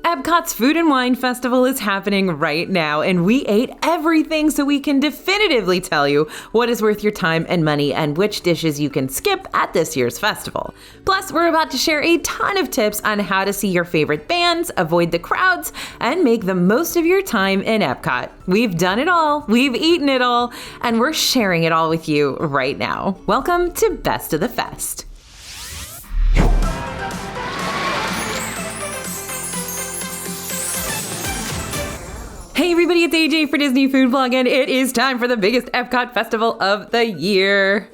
EPCOT's Food and Wine Festival is happening right now, and we ate everything so we can definitively tell you what is worth your time and money and which dishes you can skip at this year's festival. Plus, we're about to share a ton of tips on how to see your favorite bands, avoid the crowds, and make the most of your time in EPCOT. We've done it all, we've eaten it all, and we're sharing it all with you right now. Welcome to Best of the Fest. Hey everybody, it's AJ for Disney Food Vlog, and it is time for the biggest EPCOT festival of the year.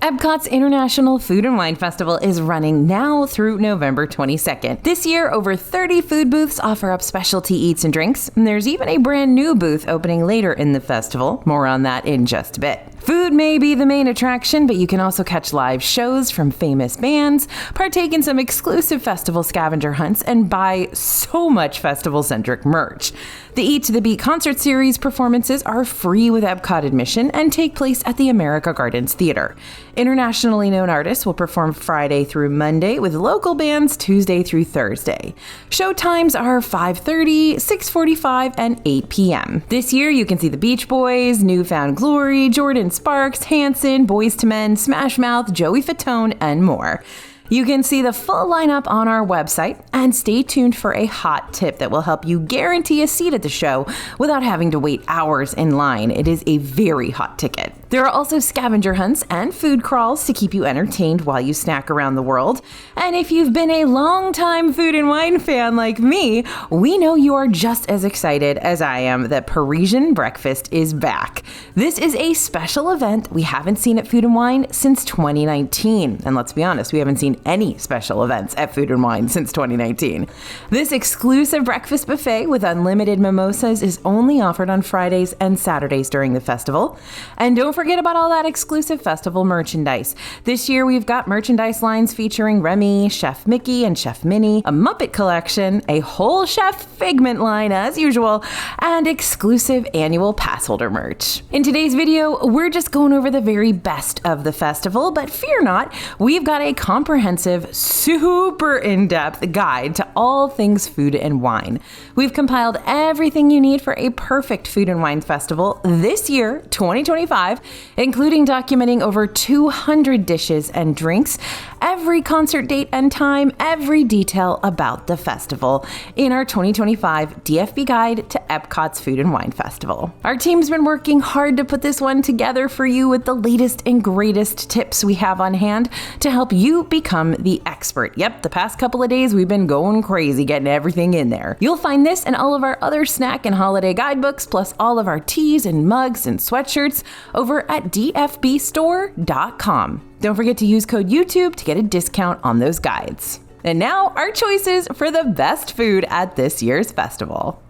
EPCOT's International Food and Wine Festival is running now through November 22nd. This year, over 30 food booths offer up specialty eats and drinks, and there's even a brand new booth opening later in the festival. More on that in just a bit. Food may be the main attraction, but you can also catch live shows from famous bands, partake in some exclusive festival scavenger hunts, and buy so much festival-centric merch. The Eat to the Beat concert series performances are free with EPCOT admission and take place at the America Gardens Theater. Internationally known artists will perform Friday through Monday with local bands Tuesday through Thursday. Show times are 5:30, 6:45, and 8 p.m. This year you can see the Beach Boys, New Found Glory, Jordan Sparks, Hanson, Boyz II Men, Smash Mouth, Joey Fatone, and more. You can see the full lineup on our website, and stay tuned for a hot tip that will help you guarantee a seat at the show without having to wait hours in line. It is a very hot ticket. There are also scavenger hunts and food crawls to keep you entertained while you snack around the world. And if you've been a longtime food and wine fan like me, we know you are just as excited as I am that Parisian breakfast is back. This is a special event we haven't seen at Food and Wine since 2019. And let's be honest, we haven't seen any special events at Food and Wine since 2019. This exclusive breakfast buffet with unlimited mimosas is only offered on Fridays and Saturdays during the festival. And don't forget about all that exclusive festival merchandise. This year we've got merchandise lines featuring Remy, Chef Mickey, and Chef Minnie, a Muppet collection, a whole Chef Figment line as usual, and exclusive annual pass holder merch. In today's video, we're just going over the very best of the festival, but fear not, we've got a comprehensive, super in-depth guide to all things food and wine. We've compiled everything you need for a perfect food and wine festival this year, 2025, including documenting over 200 dishes and drinks, every concert date and time, every detail about the festival in our 2025 DFB Guide to EPCOT's Food and Wine Festival. Our team's been working hard to put this one together for you with the latest and greatest tips we have on hand to help you become the expert. Yep, the past couple of days we've been going crazy getting everything in there. You'll find this and all of our other snack and holiday guidebooks, plus all of our teas and mugs and sweatshirts over at dfbstore.com. Don't forget to use code YouTube to get a discount on those guides. And now, our choices for the best food at this year's festival.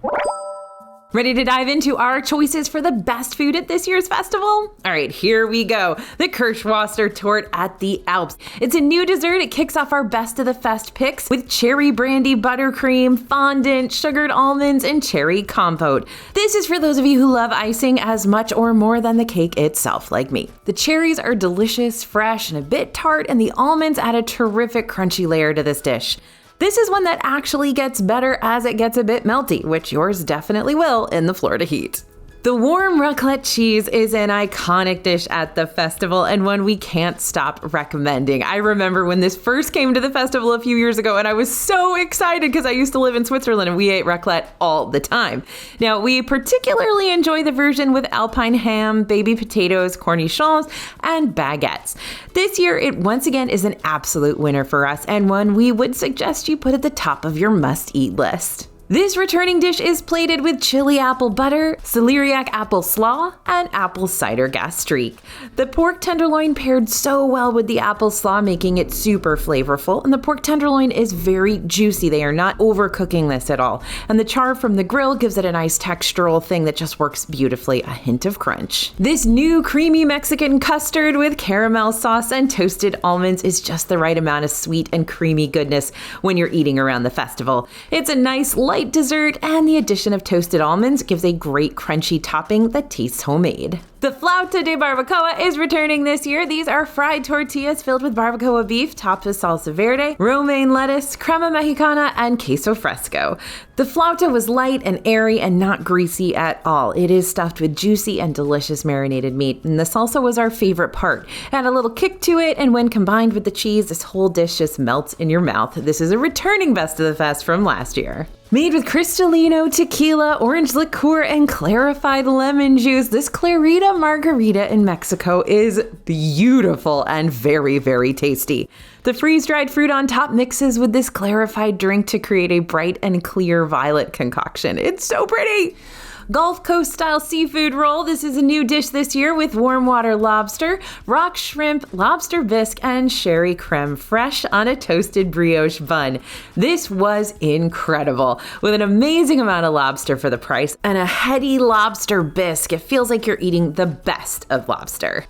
Ready to dive into our choices for the best food at this year's festival? All right, here we go. The Kirschwasser Torte at the Alps. It's a new dessert. It kicks off our best of the fest picks with cherry brandy buttercream, fondant, sugared almonds, and cherry compote. This is for those of you who love icing as much or more than the cake itself, like me. The cherries are delicious, fresh, and a bit tart, and the almonds add a terrific crunchy layer to this dish. This is one that actually gets better as it gets a bit melty, which yours definitely will in the Florida heat. The warm raclette cheese is an iconic dish at the festival and one we can't stop recommending. I remember when this first came to the festival a few years ago and I was so excited because I used to live in Switzerland and we ate raclette all the time. Now, we particularly enjoy the version with alpine ham, baby potatoes, cornichons, and baguettes. This year, it once again is an absolute winner for us and one we would suggest you put at the top of your must-eat list. This returning dish is plated with chili apple butter, celeriac apple slaw, and apple cider gastrique. The pork tenderloin paired so well with the apple slaw, making it super flavorful, and the pork tenderloin is very juicy. They are not overcooking this at all, and the char from the grill gives it a nice textural thing that just works beautifully, a hint of crunch. This new creamy Mexican custard with caramel sauce and toasted almonds is just the right amount of sweet and creamy goodness when you're eating around the festival. It's a nice light light dessert, and the addition of toasted almonds gives a great crunchy topping that tastes homemade. The flauta de barbacoa is returning this year. These are fried tortillas filled with barbacoa beef, topped with salsa verde, romaine lettuce, crema mexicana, and queso fresco. The flauta was light and airy and not greasy at all. It is stuffed with juicy and delicious marinated meat, and the salsa was our favorite part. It had a little kick to it, and when combined with the cheese, this whole dish just melts in your mouth. This is a returning Best of the Fest from last year. Made with Cristalino, tequila, orange liqueur, and clarified lemon juice, this Clarita Margarita in Mexico is beautiful and very, very tasty. The freeze-dried fruit on top mixes with this clarified drink to create a bright and clear violet concoction. It's so pretty! Gulf Coast style seafood roll. This is a new dish this year with warm water lobster, rock shrimp, lobster bisque, and sherry creme fresh on a toasted brioche bun. This was incredible. With an amazing amount of lobster for the price and a heady lobster bisque, it feels like you're eating the best of lobster.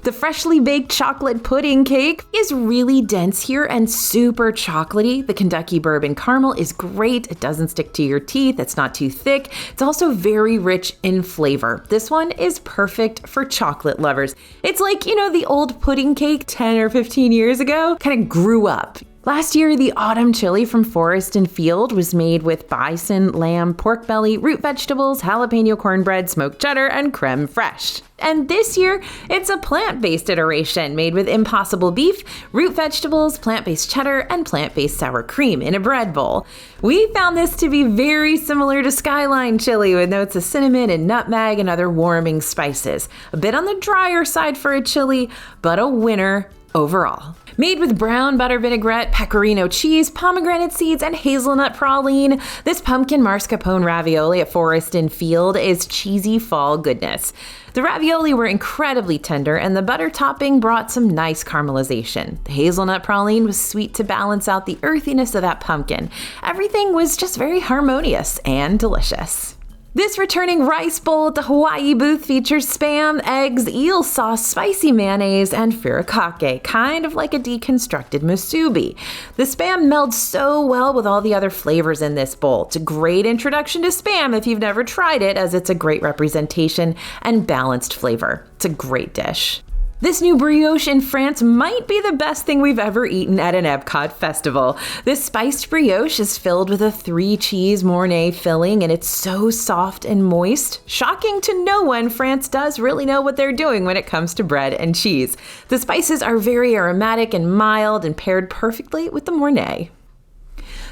The freshly baked chocolate pudding cake is really dense here and super chocolatey. The Kentucky bourbon caramel is great. It doesn't stick to your teeth. It's not too thick. It's also very rich in flavor. This one is perfect for chocolate lovers. It's like, the old pudding cake 10 or 15 years ago kind of grew up. Last year, the autumn chili from Forest and Field was made with bison, lamb, pork belly, root vegetables, jalapeno cornbread, smoked cheddar, and creme fraiche. And this year, it's a plant-based iteration made with impossible beef, root vegetables, plant-based cheddar, and plant-based sour cream in a bread bowl. We found this to be very similar to Skyline chili with notes of cinnamon and nutmeg and other warming spices. A bit on the drier side for a chili, but a winner overall. Made with brown butter vinaigrette, pecorino cheese, pomegranate seeds, and hazelnut praline, this pumpkin mascarpone ravioli at Forest and Field is cheesy fall goodness. The ravioli were incredibly tender, and the butter topping brought some nice caramelization. The hazelnut praline was sweet to balance out the earthiness of that pumpkin. Everything was just very harmonious and delicious. This returning rice bowl at the Hawaii booth features Spam, eggs, eel sauce, spicy mayonnaise, and furikake, kind of like a deconstructed musubi. The Spam melds so well with all the other flavors in this bowl. It's a great introduction to Spam if you've never tried it, as it's a great representation and balanced flavor. It's a great dish. This new brioche in France might be the best thing we've ever eaten at an EPCOT festival. This spiced brioche is filled with a 3-cheese Mornay filling, and it's so soft and moist. Shocking to no one, France does really know what they're doing when it comes to bread and cheese. The spices are very aromatic and mild and paired perfectly with the Mornay.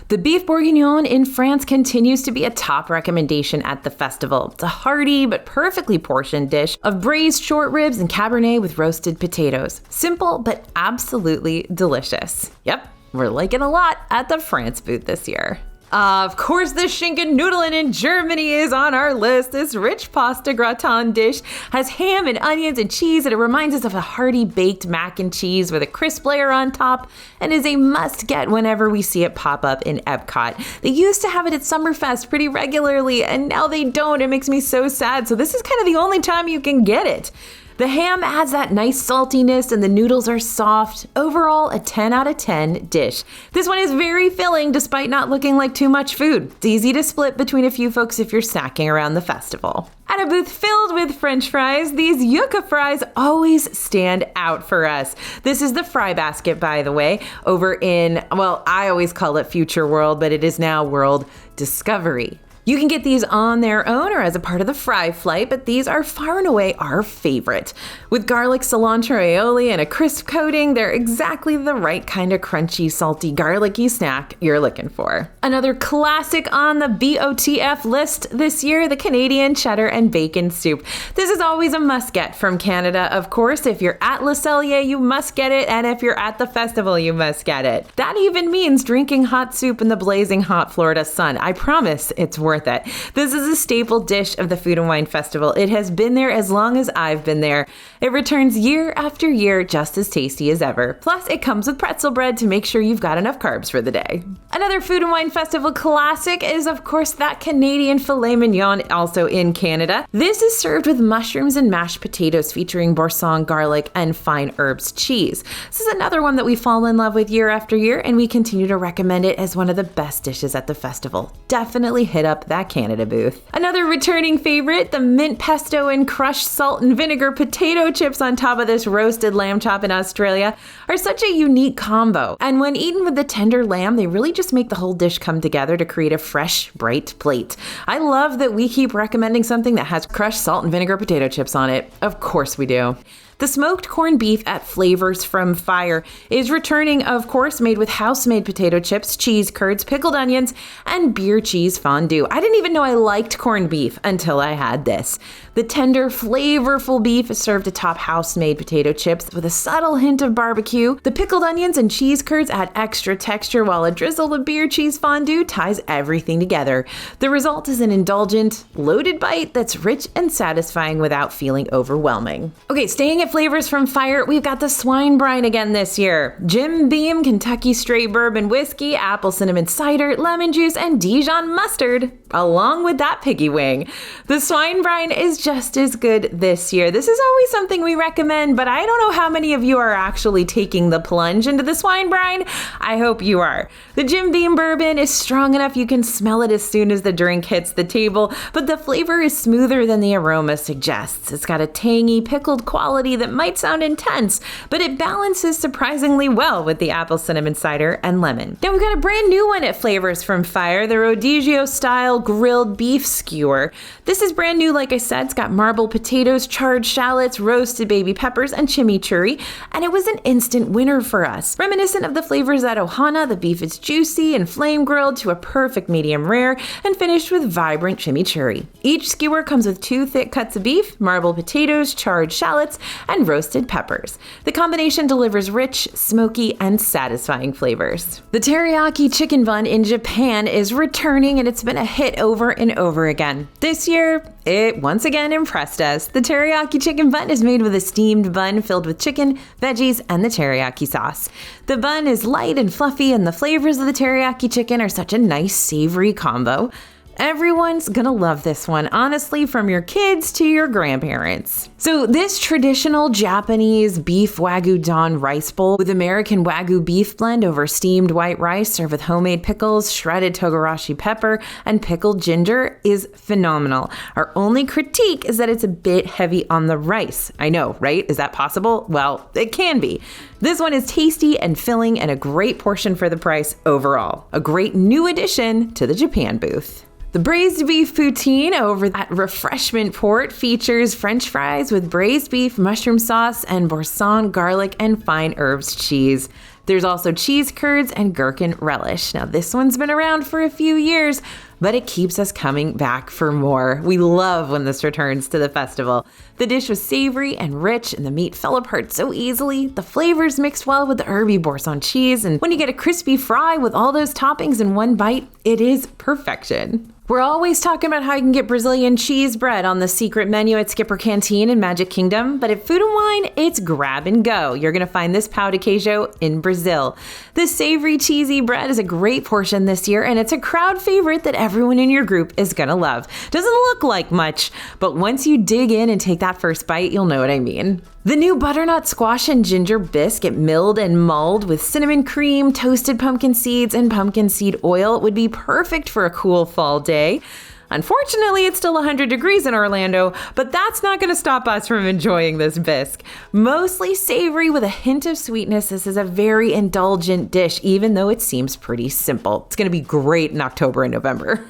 The beef bourguignon in France continues to be a top recommendation at the festival. It's a hearty but perfectly portioned dish of braised short ribs and cabernet with roasted potatoes. Simple but absolutely delicious. Yep, we're liking a lot at the France booth this year. Of course, the Schinken Nudeln in Germany is on our list. This rich pasta gratin dish has ham and onions and cheese, and it reminds us of a hearty baked mac and cheese with a crisp layer on top, and is a must-get whenever we see it pop up in EPCOT. They used to have it at Summerfest pretty regularly, and now they don't. It makes me so sad, so this is kind of the only time you can get it. The ham adds that nice saltiness and the noodles are soft. Overall, a 10 out of 10 dish. This one is very filling despite not looking like too much food. It's easy to split between a few folks if you're snacking around the festival. At a booth filled with French fries, these yucca fries always stand out for us. This is the fry basket, by the way, over in, well, I always call it Future World, but it is now World Discovery. You can get these on their own or as a part of the fry flight, but these are far and away our favorite. With garlic, cilantro, aioli, and a crisp coating, they're exactly the right kind of crunchy, salty, garlicky snack you're looking for. Another classic on the BOTF list this year, the Canadian cheddar and bacon soup. This is always a must-get from Canada, of course. If you're at Le Cellier, you must get it, and if you're at the festival, you must get it. That even means drinking hot soup in the blazing hot Florida sun. I promise it's worth worth it. This is a staple dish of the Food and Wine Festival. It has been there as long as I've been there. It returns year after year just as tasty as ever. Plus, it comes with pretzel bread to make sure you've got enough carbs for the day. Another Food and Wine Festival classic is, of course, that Canadian filet mignon, also in Canada. This is served with mushrooms and mashed potatoes featuring boursin, garlic, and fine herbs cheese. This is another one that we fall in love with year after year, and we continue to recommend it as one of the best dishes at the festival. Definitely hit up that Canada booth. Another returning favorite, the mint pesto and crushed salt and vinegar potato chips on top of this roasted lamb chop in Australia are such a unique combo. And when eaten with the tender lamb, they really just make the whole dish come together to create a fresh, bright plate. I love that we keep recommending something that has crushed salt and vinegar potato chips on it. Of course we do. The smoked corned beef at Flavors from Fire is returning, of course, made with house-made potato chips, cheese curds, pickled onions, and beer cheese fondue. I didn't even know I liked corned beef until I had this. The tender, flavorful beef is served atop house-made potato chips with a subtle hint of barbecue. The pickled onions and cheese curds add extra texture, while a drizzle of beer cheese fondue ties everything together. The result is an indulgent, loaded bite that's rich and satisfying without feeling overwhelming. Okay, staying at Flavors from Fire, we've got the swine brine again this year. Jim Beam, Kentucky Straight Bourbon Whiskey, apple cinnamon cider, lemon juice, and Dijon mustard, along with that piggy wing. The swine brine is just as good this year. This is always something we recommend, but I don't know how many of you are actually taking the plunge into the swine brine. I hope you are. The Jim Beam bourbon is strong enough you can smell it as soon as the drink hits the table, but the flavor is smoother than the aroma suggests. It's got a tangy, pickled quality that might sound intense, but it balances surprisingly well with the apple cinnamon cider and lemon. Now we've got a brand new one at Flavors from Fire, the Rodizio style grilled beef skewer. This is brand new, like I said. It's got marbled potatoes, charred shallots, roasted baby peppers, and chimichurri, and it was an instant winner for us. Reminiscent of the flavors at Ohana, the beef is juicy and flame grilled to a perfect medium rare and finished with vibrant chimichurri. Each skewer comes with 2 thick cuts of beef, marbled potatoes, charred shallots, and roasted peppers. The combination delivers rich, smoky, and satisfying flavors. The teriyaki chicken bun in Japan is returning, and it's been a hit over and over again. This year, it once again impressed us. The teriyaki chicken bun is made with a steamed bun filled with chicken, veggies, and the teriyaki sauce. The bun is light and fluffy, and the flavors of the teriyaki chicken are such a nice, savory combo. Everyone's gonna love this one, honestly, from your kids to your grandparents. So this traditional Japanese beef Wagyu Don rice bowl with American Wagyu beef blend over steamed white rice served with homemade pickles, shredded togarashi pepper, and pickled ginger is phenomenal. Our only critique is that it's a bit heavy on the rice. I know, right? Is that possible? Well, it can be. This one is tasty and filling and a great portion for the price overall. A great new addition to the Japan booth. The braised beef poutine over at Refreshment Port features French fries with braised beef, mushroom sauce, and boursin, garlic, and fine herbs cheese. There's also cheese curds and gherkin relish. Now, this one's been around for a few years, but it keeps us coming back for more. We love when this returns to the festival. The dish was savory and rich, and the meat fell apart so easily. The flavors mixed well with the herby boursin cheese, and when you get a crispy fry with all those toppings in one bite, it is perfection. We're always talking about how you can get Brazilian cheese bread on the secret menu at Skipper Canteen in Magic Kingdom, but at Food and Wine, it's grab and go. You're going to find this pão de queijo in Brazil. This savory, cheesy bread is a great portion this year, and it's a crowd favorite that everyone in your group is going to love. Doesn't look like much, but once you dig in and take that first bite, you'll know what I mean. The new butternut squash and ginger biscuit, milled and mulled with cinnamon cream, toasted pumpkin seeds, and pumpkin seed oil, would be perfect for a cool fall day. Unfortunately, it's still 100 degrees in Orlando, but that's not going to stop us from enjoying this bisque. Mostly savory with a hint of sweetness, this is a very indulgent dish, even though it seems pretty simple. It's going to be great in October and November.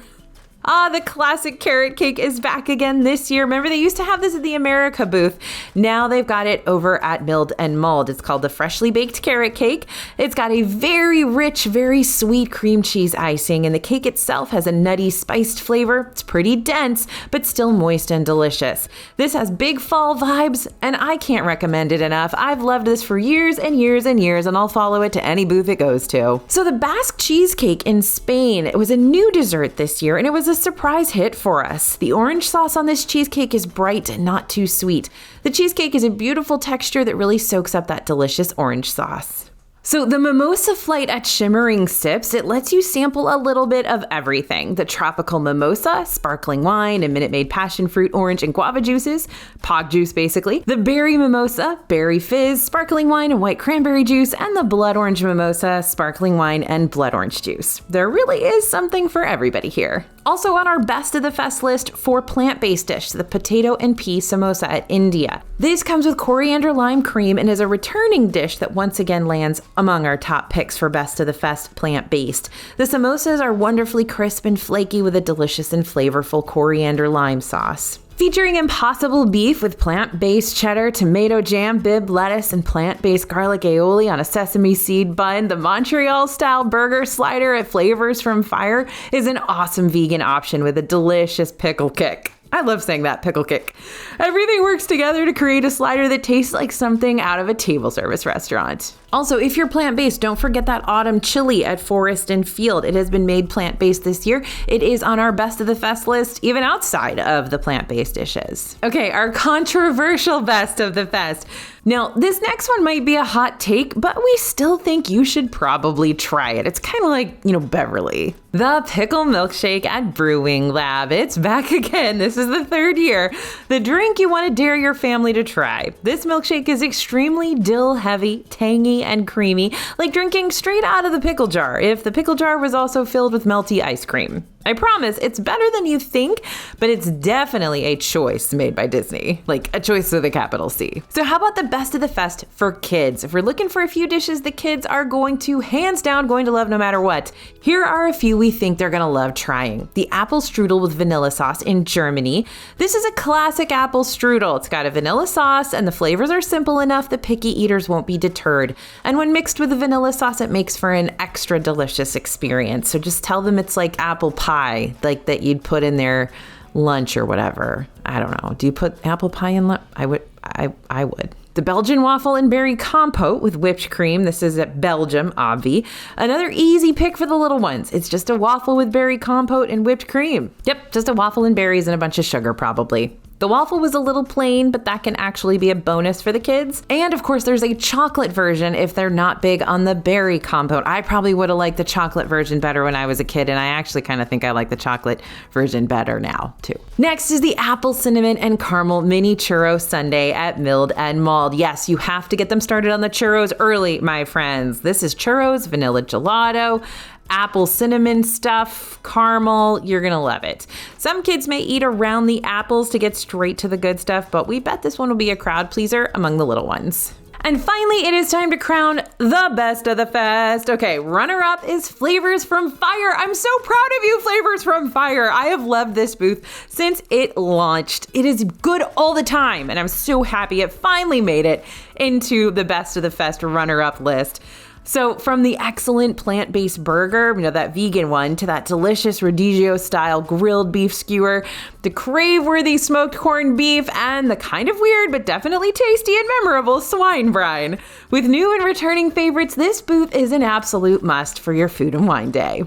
The classic carrot cake is back again this year. Remember, they used to have this at the America booth. Now they've got it over at Milled and Mulled. It's called the freshly baked carrot cake. It's got a very rich, very sweet cream cheese icing, and the cake itself has a nutty, spiced flavor. It's pretty dense, but still moist and delicious. This has big fall vibes, and I can't recommend it enough. I've loved this for years and years and years, and I'll follow it to any booth it goes to. So the Basque cheesecake in Spain, it was a new dessert this year, and it was a a surprise hit for us. The orange sauce on this cheesecake is bright and not too sweet. The cheesecake is a beautiful texture that really soaks up that delicious orange sauce. So the mimosa flight at Shimmering Sips, it lets you sample a little bit of everything. The tropical mimosa, sparkling wine, and Minute Maid passion fruit, orange, and guava juices, pog juice basically. The berry mimosa, berry fizz, sparkling wine, and white cranberry juice, and the blood orange mimosa, sparkling wine, and blood orange juice. There really is something for everybody here. Also on our Best of the Fest list for plant-based dish, the potato and pea samosa at India. This comes with coriander lime cream and is a returning dish that once again lands among our top picks for Best of the Fest plant-based. The samosas are wonderfully crisp and flaky with a delicious and flavorful coriander lime sauce. Featuring impossible beef with plant-based cheddar, tomato jam, bib lettuce, and plant-based garlic aioli on a sesame seed bun, the Montreal-style burger slider at Flavors from Fire is an awesome vegan option with a delicious pickle kick. I love saying that, pickle kick. Everything works together to create a slider that tastes like something out of a table service restaurant. Also, if you're plant-based, don't forget that autumn chili at Forest and Field. It has been made plant-based this year. It is on our Best of the Fest list, even outside of the plant-based dishes. Okay, our controversial Best of the Fest. Now, this next one might be a hot take, but we still think you should probably try it. It's kind of like, Beverly. The Pickle Milkshake at Brewing Lab. It's back again. This is the third year. The drink you want to dare your family to try. This milkshake is extremely dill-heavy, tangy, and creamy, like drinking straight out of the pickle jar, if the pickle jar was also filled with melty ice cream. I promise, it's better than you think, but it's definitely a choice made by Disney. Like a choice with a capital C. So how about the Best of the Fest for kids? If we're looking for a few dishes the kids are hands down going to love no matter what, here are a few we think they're gonna love trying. The apple strudel with vanilla sauce in Germany. This is a classic apple strudel. It's got a vanilla sauce and the flavors are simple enough that picky eaters won't be deterred. And when mixed with the vanilla sauce, it makes for an extra delicious experience. So just tell them it's like apple pie. Like that you'd put in their lunch or whatever. I don't know. Do you put apple pie in lunch? I would. The Belgian waffle and berry compote with whipped cream. This is at Belgium, obvi. Another easy pick for the little ones. It's just a waffle with berry compote and whipped cream. Yep, just a waffle and berries and a bunch of sugar probably. The waffle was a little plain, but that can actually be a bonus for the kids. And of course, there's a chocolate version if they're not big on the berry compote. I probably would have liked the chocolate version better when I was a kid, and I actually kind of think I like the chocolate version better now, too. Next is the apple, cinnamon, and caramel mini churro sundae at Milled and Mauled. Yes, you have to get them started on the churros early, my friends. This is churros, vanilla gelato, apple cinnamon stuff, caramel, you're gonna love it. Some kids may eat around the apples to get straight to the good stuff, but we bet this one will be a crowd pleaser among the little ones. And finally, it is time to crown the Best of the Fest. Okay, runner-up is Flavors from Fire. I'm so proud of you, Flavors from Fire. I have loved this booth since it launched. It is good all the time, and I'm so happy it finally made it into the Best of the Fest runner-up list. So from the excellent plant-based burger, that vegan one, to that delicious Redigio-style grilled beef skewer, the crave-worthy smoked corned beef, and the kind of weird but definitely tasty and memorable swine brine. With new and returning favorites, this booth is an absolute must for your food and wine day.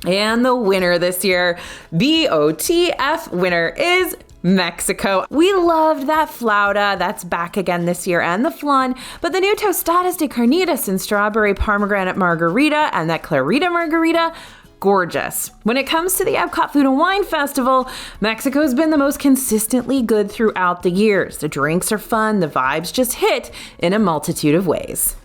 And the winner this year, BOTF winner, is Mexico. We loved that flauta, that's back again this year, and the flan, but the new tostadas de carnitas and strawberry pomegranate margarita and that clarita margarita, gorgeous. When it comes to the EPCOT Food and Wine Festival, Mexico's been the most consistently good throughout the years. The drinks are fun, the vibes just hit in a multitude of ways.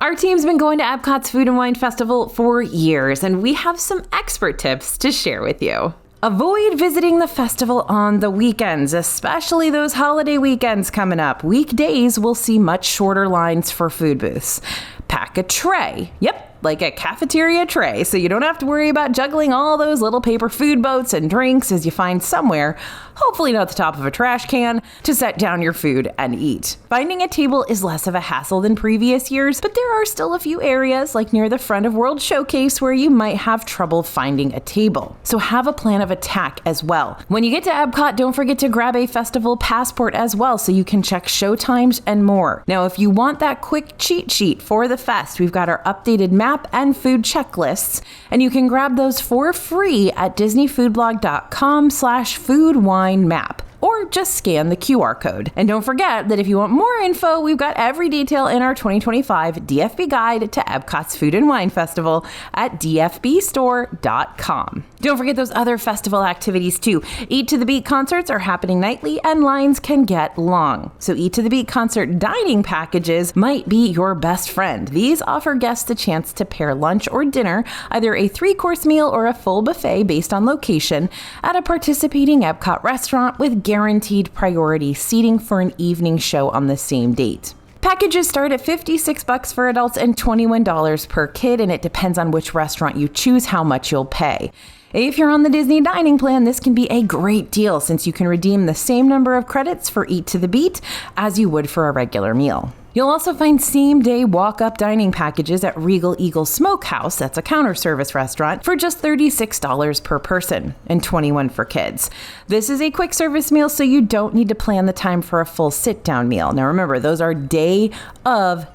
Our team's been going to EPCOT's Food and Wine Festival for years, and we have some expert tips to share with you. Avoid visiting the festival on the weekends, especially those holiday weekends coming up. Weekdays will see much shorter lines for food booths. Pack a tray. Yep, like a cafeteria tray, so you don't have to worry about juggling all those little paper food boats and drinks as you find somewhere, hopefully not the top of a trash can, to set down your food and eat. Finding a table is less of a hassle than previous years, but there are still a few areas, like near the front of World Showcase, where you might have trouble finding a table. So have a plan of attack as well. When you get to EPCOT, don't forget to grab a festival passport as well, so you can check show times and more. Now, if you want that quick cheat sheet for the fest, we've got our updated map map and food checklists, and you can grab those for free at disneyfoodblog.com/foodwinemap. Or just scan the QR code. And don't forget that if you want more info, we've got every detail in our 2025 DFB Guide to Epcot's Food and Wine Festival at dfbstore.com. Don't forget those other festival activities too. Eat to the Beat concerts are happening nightly and lines can get long. So Eat to the Beat concert dining packages might be your best friend. These offer guests the chance to pair lunch or dinner, either a 3-course meal or a full buffet based on location, at a participating Epcot restaurant with guaranteed priority seating for an evening show on the same date. Packages start at $56 for adults and $21 per kid, and it depends on which restaurant you choose how much you'll pay. If you're on the Disney dining plan, this can be a great deal since you can redeem the same number of credits for Eat to the Beat as you would for a regular meal. You'll also find same-day walk-up dining packages at Regal Eagle Smokehouse, that's a counter service restaurant, for just $36 per person and $21 for kids. This is a quick service meal, so you don't need to plan the time for a full sit-down meal. Now remember, those are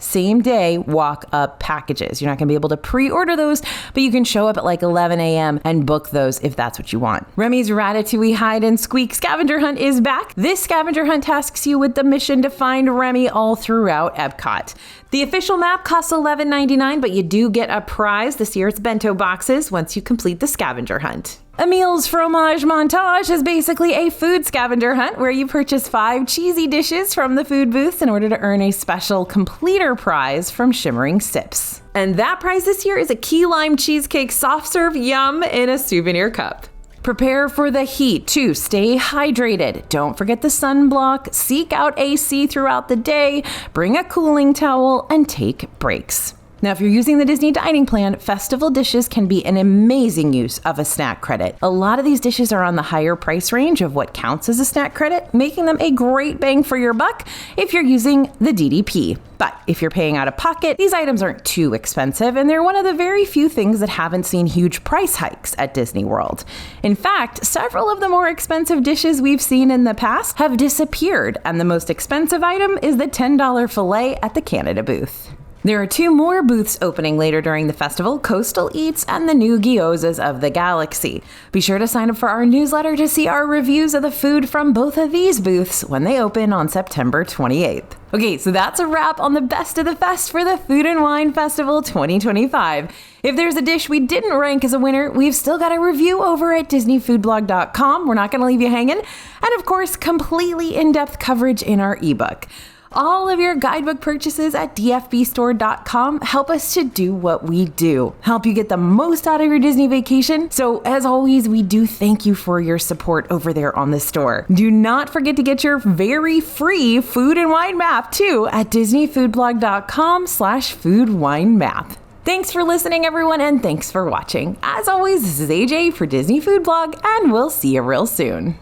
same-day walk-up packages. You're not going to be able to pre-order those, but you can show up at like 11 a.m. and book those if that's what you want. Remy's Ratatouille Hide and Squeak Scavenger Hunt is back. This scavenger hunt tasks you with the mission to find Remy all throughout Epcot. The official map costs $11.99, but you do get a prize. This year it's bento boxes once you complete the scavenger hunt. Emil's Fromage Montage is basically a food scavenger hunt where you purchase 5 cheesy dishes from the food booths in order to earn a special completer prize from Shimmering Sips. And that prize this year is a key lime cheesecake soft serve yum in a souvenir cup. Prepare for the heat to stay hydrated. Don't forget the sunblock, seek out AC throughout the day, bring a cooling towel, and take breaks. Now, if you're using the Disney dining plan, festival dishes can be an amazing use of a snack credit. A lot of these dishes are on the higher price range of what counts as a snack credit, making them a great bang for your buck if you're using the DDP. But if you're paying out of pocket, these items aren't too expensive, and they're one of the very few things that haven't seen huge price hikes at Disney World. In fact, several of the more expensive dishes we've seen in the past have disappeared, and the most expensive item is the $10 filet at the Canada booth. There are 2 more booths opening later during the festival, Coastal Eats and the new Gyozas of the Galaxy. Be sure to sign up for our newsletter to see our reviews of the food from both of these booths when they open on September 28th. Okay, so that's a wrap on the best of the fest for the Food and Wine Festival 2025. If there's a dish we didn't rank as a winner, we've still got a review over at disneyfoodblog.com. We're not going to leave you hanging. And of course, completely in-depth coverage in our ebook. All of your guidebook purchases at dfbstore.com help us to do what we do, help you get the most out of your Disney vacation. So as always, we do thank you for your support over there on the store. Do not forget to get your very free food and wine map too at disneyfoodblog.com/foodwinemap. Thanks for listening, everyone, and thanks for watching. As always, this is AJ for Disney Food Blog, and we'll see you real soon.